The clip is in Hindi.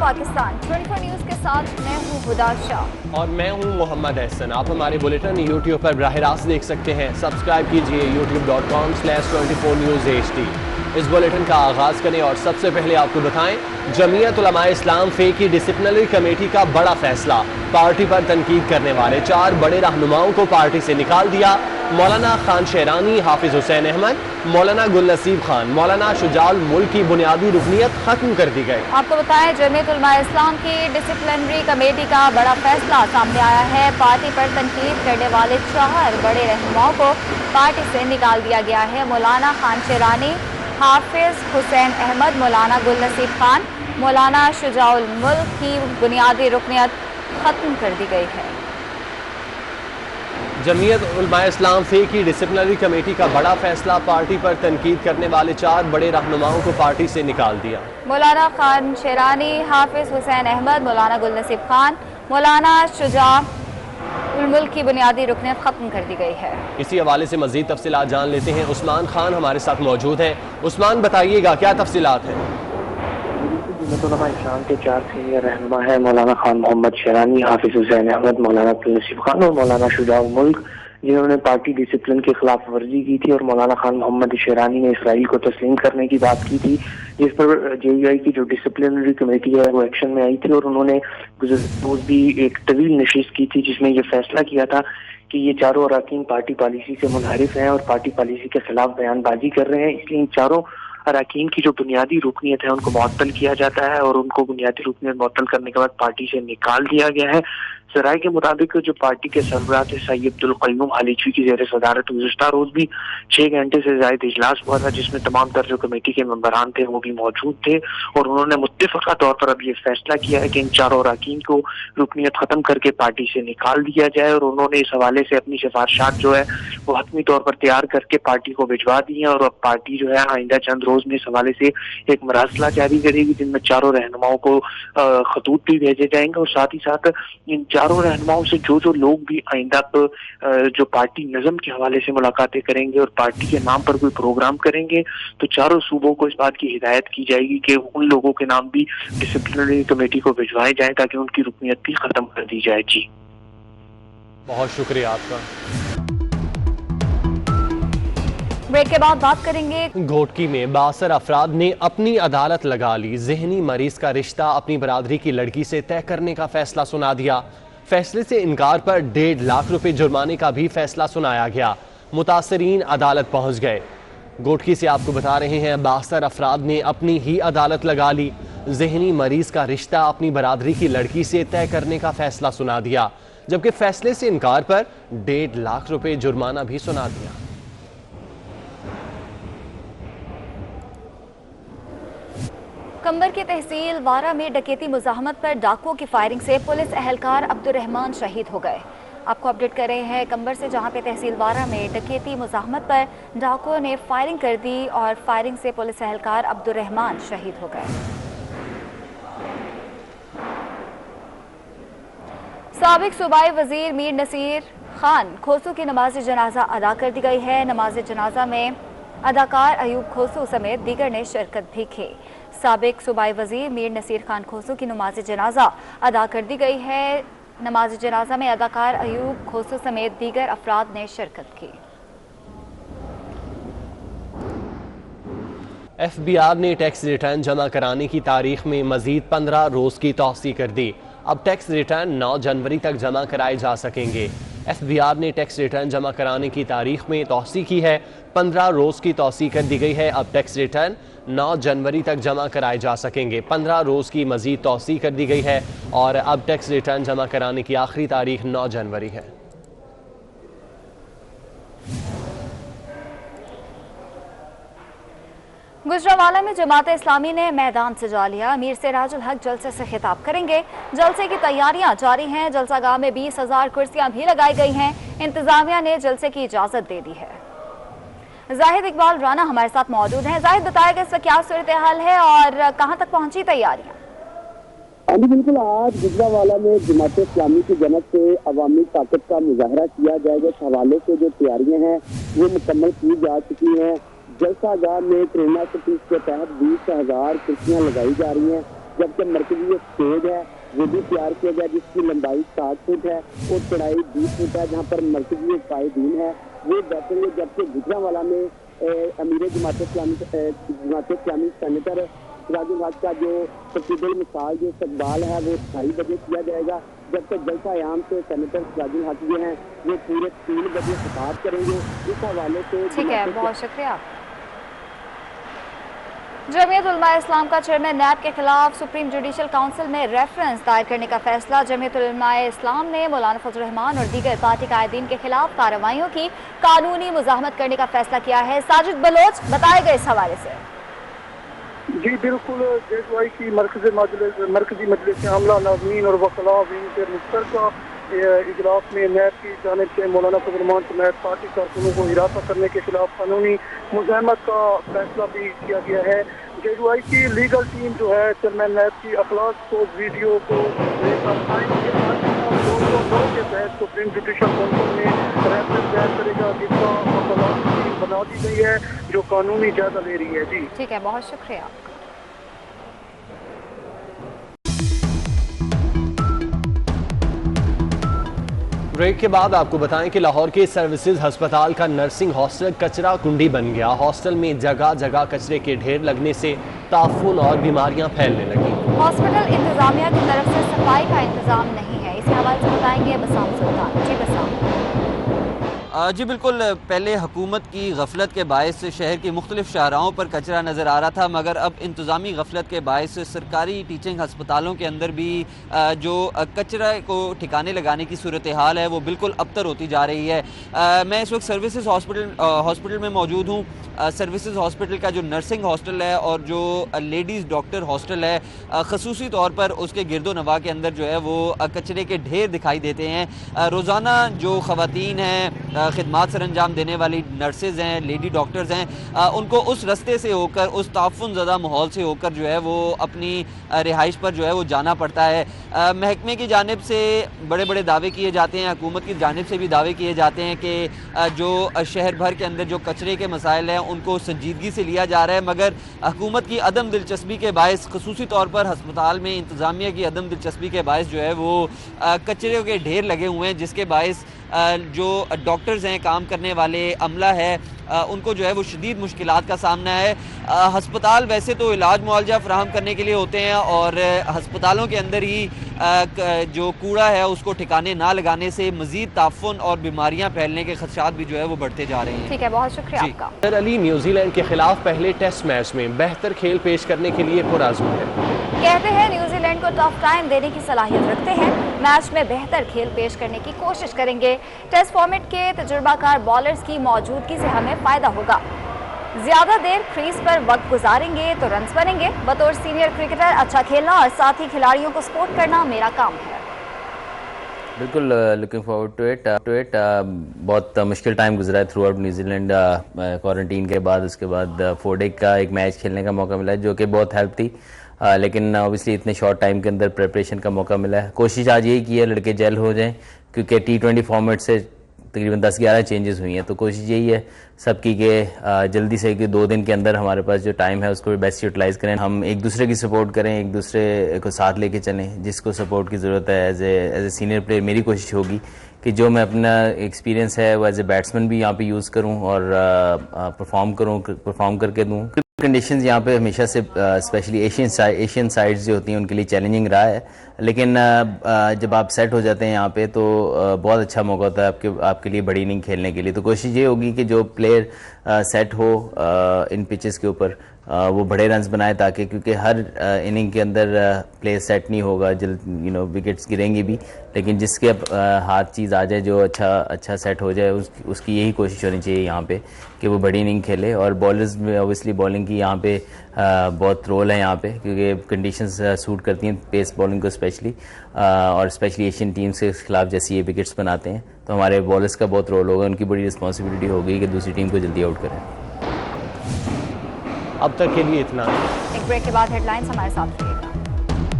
पाकिस्तान 24 न्यूज के साथ मैं हूं हुदा शाह और मैं हूं मोहम्मद एहसन। आप हमारे बुलेटिन यूट्यूब पर बराह रास्त देख सकते हैं। सब्सक्राइब कीजिए youtube.com/24 News HD। इस बुलेटिन का आगाज करें और सबसे पहले आपको बताएं, जमीयत उलमा इस्लाम फे की डिसिप्लिनरी कमेटी का बड़ा फैसला। पार्टी पर तनकीद करने वाले 4 बड़े रहनुमाओं को पार्टी से निकाल दिया। मौलाना खान शेरानी, हाफिज हुसैन अहमद, मौलाना गुल नसीब खान, मौलाना शुजाउल मुल्क की बुनियादी रुकनियत खत्म कर दी गई। आपको बताएं, जमीयत उलमा इस्लाम की डिसिप्लिनरी कमेटी का बड़ा फैसला सामने आया है। पार्टी पर तनकीद करने वाले 4 बड़े रहनुमाओं को पार्टी से निकाल दिया गया है। मौलाना खान शेरानी, हाफिज हुसैन अहमद, मौलाना गुल नसीब खान, मौलाना शुजाउल मुल्क की बुनियादी रुकनियत खत्म कर दी गई है। जमीयत उलमा इस्लाम फे की डिसिप्लिनरी कमेटी का बड़ा फैसला। पार्टी पर तनकीद करने वाले 4 बड़े रहनुमाओं को पार्टी से निकाल दिया। मौलाना खान शेरानी, हाफिज हुसैन अहमद, मौलाना गुल नसीब खान, मौलाना शुजाउल मुल्क की बुनियादी रुकनियत खत्म कर दी गई है। इसी हवाले से मजीद तफसीलात जान लेते हैं। उस्मान खान हमारे साथ मौजूद हैं। उस्मान, बताइएगा क्या तफसीलात हैं? जमीयत उलमा इस्लाम के 4 सीनियर रहनुमा है, मौलाना खान मोहम्मद शेरानी, हाफिज हुसैन अहमद, मौलाना गुल नसीब खान और मौलाना शुजाउल मुल्क, जिन्होंने पार्टी डिसिप्लिन की खिलाफ वर्जी की थी। और मौलाना खान मोहम्मद शेरानी ने इसराइल को तस्लीम करने की बात की थी, जिस पर JUI की जो डिसिप्लिनरी कमेटी है वो एक्शन में आई थी। और उन्होंने गुज़श्ता रोज भी एक तवील नशिस्त की थी जिसमें यह फैसला किया था कि ये 4 अरकान पार्टी पॉलिसी से मुनहरिफ हैं और पार्टी पॉलिसी के खिलाफ बयानबाजी कर रहे हैं। इसलिए इन 4 अरकान की जो बुनियादी रुकनियत है उनको मुअत्तल किया जाता है और उनको बुनियादी रुकनियत मुअत्तल करने के बाद पार्टी से निकाल दिया गया है। सराय के मुताबिक जो पार्टी के सरबराह थे सैयद अब्दुल क़य्यूम हालिचवी की ज़ेर सदारत गुज़श्ता रोज भी 6 घंटे से ज़ायद इजलास हुआ था, जिसमें तमाम तर जो कमेटी के मेंबरान थे वो भी मौजूद थे। और उन्होंने मुत्तफ़क़ा तौर पर अब ये फैसला किया है कि इन 4 अरकान को रुकनियत खत्म करके पार्टी से निकाल दिया जाए। और उन्होंने इस हवाले से अपनी सिफारिशात जो है वो हतमी तौर पर तैयार करके पार्टी को भिजवा दी है। और अब पार्टी जो है आइंदा चंद रोज में इस हवाले से एक मरासला जारी करेगी, जिनमें 4 रहनुमाओं को खतूत भी भेजे जाएंगे। और साथ ही साथ इन 4 रहनुमाओं से जो लोग भी आइंदा जो पार्टी नज़म के हवाले से मुलाकातें करेंगे और पार्टी के नाम पर कोई प्रोग्राम करेंगे, तो 4 सूबों को इस बात की हिदायत की जाएगी कि उन लोगों के नाम भी डिसिप्लिनरी कमेटी को भिजवाए जाए ताकि उनकी रुकनियत भी खत्म कर दी जाए। जी, बहुत शुक्रिया आपका। ब्रेक के बाद बात करेंगे। घोटकी में बासर अफराद ने अपनी अदालत लगा ली। जहनी मरीज का रिश्ता अपनी बरादरी की लड़की से तय करने का फैसला सुना दिया। फैसले से इनकार पर 1.5 लाख रुपए जुर्माने का भी फैसला सुनाया गया। मुतासरीन अदालत पहुंच गए। घोटकी से आपको बता रहे हैं, बासर अफराद ने अपनी ही अदालत लगा ली। जहनी मरीज का रिश्ता अपनी बरादरी की लड़की से तय करने का फैसला सुना दिया, जबकि फैसले से इनकार पर 1.5 लाख रुपए जुर्माना भी सुना दिया। कंबर की तहसील वारा में डकैती मुजाहमत पर डाकुओं की फायरिंग से पुलिस एहलकार अब्दुर्रहमान शहीद हो गए। आपको अपडेट कर रहे हैं कंबर से, जहां पे तहसील वारा में डकैती मुजाहमत पर डाकुओं ने फायरिंग कर दी और फायरिंग से पुलिस एहलकार अब्दुर्रहमान शहीद हो गए। साबिक सूबाई वजीर मीर नसीर खान खोसू की नमाज जनाजा अदा कर दी गई है। नमाज जनाजा में अदाकार अयूब खोसू समेत दीगर ने शिरकत भी की। साबिक सूबाई वजीर मीर नसीर खान खोसू की नमाज जनाजा अदा कर दी गई है। नमाज जनाजा में अदाकार अयूब खोसू समेत दीगर अफराद ने शिरकत की। FBR ने टैक्स रिटर्न जमा कराने की तारीख में मजीद 15 रोज की तौसी कर दी। अब टैक्स रिटर्न 9 जनवरी तक जमा कराए जा सकेंगे। FBR ने टैक्स रिटर्न जमा कराने की तारीख में तौसी की है। 15 रोज की तौसी कर दी गई है। अब टैक्स रिटर्न 9 जनवरी तक जमा कराए जा सकेंगे। 15 रोज की मजीद तौसी कर दी गई है और अब टैक्स रिटर्न जमा कराने की आखिरी तारीख 9 जनवरी है। गुजरावाला में जमात इस्लामी ने मैदान सजा लिया। अमीर सिराजुल हक जलसे से खिताब करेंगे। जलसे की तैयारियां जारी हैं। जलसागाह में 20,000 कुर्सियां भी लगाई गई हैं। इंतजामिया ने जलसे की इजाजत दे दी है। जाहिद इकबाल राना हमारे साथ मौजूद हैं। जाहिद, बताएगा इस वक्त क्या सूरत हाल है और कहां तक पहुंची तैयारियां? हाँ जी बिल्कुल, आज गुजरावाला में जमात इस्लामी की जनत से अवामी ताकत का मुजाहरा किया जाएगा। इस हवाले से जो तैयारियां हैं वो मुकम्मल की जा चुकी हैं। जलसागाह में कोरोना के तहत 20,000 कुर्सियां लगाई जा रही हैं। जबकि मरकजी स्टेज है वो भी तैयार किया गया जिसकी लंबाई 60 फुट है और चौड़ाई 20 फुट है, जहाँ पर मरकजी कायदीन है वो बैठेंगे। जबकि गुजरांवाला में अमीर जमात इस्लामी सेनेटर सिराजुल हक का जो तकरीबल मिसाल जो इस्तकबाल है वो 2:30 बजे किया जाएगा, जबकि जलसा आयाम से सेनेटर सिराजुल हक जो हैं वो पूरे 3 बजे खिताब करेंगे। इस हवाले से ठीक है, बहुत शुक्रिया। जमीयत उलमा इस्लाम का चेयरमैन नैब के खिलाफ सुप्रीम जुडिशल काउंसिल में रेफरेंस दायर करने का फैसला। जमीयत उलमा इस्लाम ने मौलाना फजल रहमान और दीगर पार्टी कायदीन के खिलाफ कार्रवाइयों की कानूनी मुजाहमत करने का फैसला किया है। साजिद बलोच बताएगा इस हवाले से। जी बिल्कुल, जेडवाई की मरकजी मजलिस आमला नाज़मीन और वकला विंग के मुश्तरका इजलास में नैब की जानिब से मौलाना फजल रहमान समेत पार्टी कारकुनों को हिरासत करने के खिलाफ कानूनी मुज़ाहमत का फैसला भी किया गया है। जेडवाई की लीगल टीम जो है चेयरमैन नैब की अखलाक को वीडियो को लेकर के तहत सुप्रीम जुडिशल काउंसिल में रेफरेंस दायर करेगा, जिसका अखलाक टीम बना दी गई है जो कानूनी जायजा ले रही है। जी ठीक है, बहुत शुक्रिया। ब्रेक के बाद आपको बताएं कि लाहौर के सर्विसेज अस्पताल का नर्सिंग हॉस्टल कचरा कुंडी बन गया। हॉस्टल में जगह जगह कचरे के ढेर लगने से ताफून और बीमारियां फैलने लगी। हॉस्पिटल इंतजामिया की तरफ से सफाई का इंतजाम नहीं है, इसी हवाले से बताएंगे बसाम सुल्तान। जी बसाम। जी बिल्कुल, पहले हुकूमत की गफलत के बायस शहर की मुख्तलिफ शाहराहों पर कचरा नज़र आ रहा था, मगर अब इंतज़ामी गफलत के बायस सरकारी टीचिंग अस्पतालों के अंदर भी जो कचरा को ठिकाने लगाने की सूरत हाल है वो बिल्कुल अबतर होती जा रही है। मैं इस वक्त सर्विसेज हॉस्पिटल में मौजूद हूँ। सर्विसेज हॉस्पिटल का जो नर्सिंग हॉस्टल है और जो लेडीज़ डॉक्टर हॉस्टल है, खसूसी तौर पर उसके गिरदो नवा के अंदर जो है वो कचरे के ढेर दिखाई देते हैं। रोज़ाना जो ख़वातीन हैं खिदमात सर अंजाम देने वाली नर्सेज हैं, लेडी डॉक्टर्स हैं, उनको उस रास्ते से होकर, उस ताफुन ज़दा माहौल से होकर जो है वो अपनी रिहाइश पर जो है वो जाना पड़ता है। महकमे की जानिब से बड़े बड़े दावे किए जाते हैं, हुकूमत की जानिब से भी दावे किए जाते हैं कि जो शहर भर के अंदर जो कचरे के मसाइल हैं उनको संजीदगी से लिया जा रहा है, मगर हुकूमत की अदम दिलचस्पी के बायस, खसूसी तौर पर अस्पताल में इंतज़ामिया की अदम दिलचस्पी के बायस जो है वो कचरे के ढेर लगे हुए हैं, जिसके बायस जो डॉक्टर्स हैं, काम करने वाले अमला है, उनको जो है वो शदीद मुश्किलात का सामना है। हस्पताल वैसे तो इलाज मुआवजा फराहम करने के लिए होते हैं और हस्पतालों के अंदर ही जो कूड़ा है उसको ठिकाने ना लगाने से मजीद ताफुन और बीमारियां फैलने के खदशात भी जो है वो बढ़ते जा रहे हैं। ठीक है, बहुत शुक्रिया आपका। सर अली न्यूजीलैंड के खिलाफ पहले टेस्ट मैच में बेहतर खेल पेश करने के लिए पुरआज़म है। कहते हैं न्यूजीलैंड को टफ टाइम देने की सलाहियत रखते हैं, मैच में बेहतर खेल पेश करने की कोशिश करेंगे। टेस्ट फॉर्मेट के तजुर्बाकार बॉलर्स की मौजूदगी से हमें फायदा होगा। ज्यादा देर क्रीज पर वक्त गुजारेंगे तो रन्स बनेंगे। बतौर सीनियर क्रिकेटर अच्छा खेलना और साथ ही खिलाड़ियों को सपोर्ट करना मेरा काम है। बिल्कुल, लुकिंग फॉरवर्ड टू इट। बहुत मुश्किल टाइम गुजरा है थ्रू आउट न्यूजीलैंड क्वारंटीन के बाद। उसके बाद 4 डे का एक मैच खेलने का मौका मिला है जो कि बहुत हेल्प थी, लेकिन ऑब्वियसली इतने शॉर्ट टाइम के अंदर प्रिपरेशन का मौका मिला है। कोशिश आज यही की है लड़के जेल हो जाएं, क्योंकि T20 फॉर्मेट से तकरीबन 10-11 चेंजेस हुई हैं, तो कोशिश यही है सबकी कि जल्दी से कि 2 दिन के अंदर हमारे पास जो टाइम है उसको बेस्ट यूटिलाइज़ करें, हम एक दूसरे की सपोर्ट करें, एक दूसरे को साथ लेके चलें। जिसको सपोर्ट की ज़रूरत है एज ए सीनियर प्लेयर मेरी कोशिश होगी कि जो मैं अपना एक्सपीरियंस है वो एज ए बैट्समैन भी यहाँ पे यूज़ करूँ और परफॉर्म करके दूँ। कंडीशंस यहाँ पे हमेशा से स्पेशली एशियन साइड्स जो होती हैं उनके लिए चैलेंजिंग रहा है, लेकिन जब आप सेट हो जाते हैं यहाँ पे तो बहुत अच्छा मौका होता है आपके लिए बड़ी इनिंग खेलने के लिए। तो कोशिश ये होगी कि जो प्लेयर सेट हो इन पिचेस के ऊपर वो बड़े रन्स बनाए, ताकि क्योंकि हर इनिंग के अंदर प्लेयर सेट नहीं होगा, विकेट्स गिरेंगी भी, लेकिन जिसके हाथ चीज़ आ जाए जो अच्छा सेट हो जाए उसकी यही कोशिश होनी चाहिए यहाँ पे कि वो बड़ी इनिंग खेले। और बॉलर्स में ऑब्वियसली बॉलिंग की यहाँ पे बहुत रोल है यहाँ पे, क्योंकि कंडीशंस सूट करती हैं पेस बॉलिंग को स्पेशली, और स्पेशली एशियन टीम्स के खिलाफ जैसे ये विकेट्स बनाते हैं तो हमारे बॉलर्स का बहुत रोल होगा, उनकी बड़ी रिस्पॉन्सिबिलिटी होगी कि दूसरी टीम को जल्दी आउट करें। अब तक के लिए इतना। एक ब्रेक के बाद हेडलाइंस हमारे साथ।